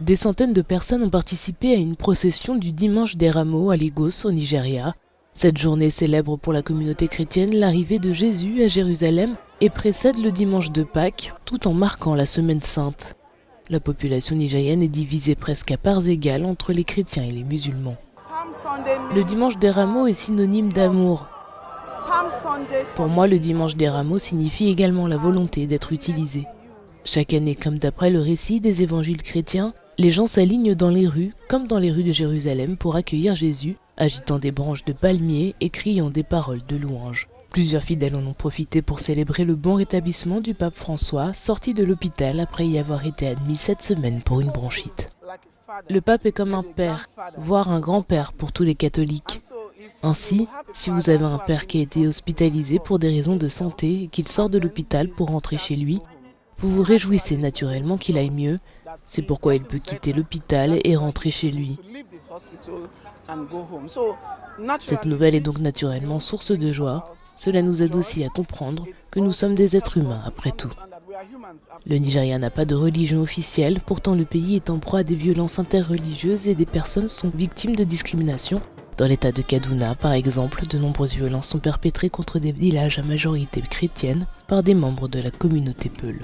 Des centaines de personnes ont participé à une procession du dimanche des Rameaux à Lagos, au Nigeria. Cette journée célèbre pour la communauté chrétienne l'arrivée de Jésus à Jérusalem et précède le dimanche de Pâques, tout en marquant la Semaine Sainte. La population nigérienne est divisée presque à parts égales entre les chrétiens et les musulmans. Le dimanche des Rameaux est synonyme d'amour. Pour moi, le dimanche des Rameaux signifie également la volonté d'être utilisé. Chaque année, comme d'après le récit des évangiles chrétiens, les gens s'alignent dans les rues, comme dans les rues de Jérusalem, pour accueillir Jésus, agitant des branches de palmiers et criant des paroles de louange. Plusieurs fidèles en ont profité pour célébrer le bon rétablissement du pape François, sorti de l'hôpital après y avoir été admis cette semaine pour une bronchite. Le pape est comme un père, voire un grand-père pour tous les catholiques. Ainsi, si vous avez un père qui a été hospitalisé pour des raisons de santé et qu'il sort de l'hôpital pour rentrer chez lui, vous vous réjouissez naturellement qu'il aille mieux. C'est pourquoi il peut quitter l'hôpital et rentrer chez lui. Cette nouvelle est donc naturellement source de joie. Cela nous aide aussi à comprendre que nous sommes des êtres humains après tout. Le Nigeria n'a pas de religion officielle, pourtant le pays est en proie à des violences interreligieuses et des personnes sont victimes de discrimination. Dans l'état de Kaduna, par exemple, de nombreuses violences sont perpétrées contre des villages à majorité chrétienne par des membres de la communauté Peul.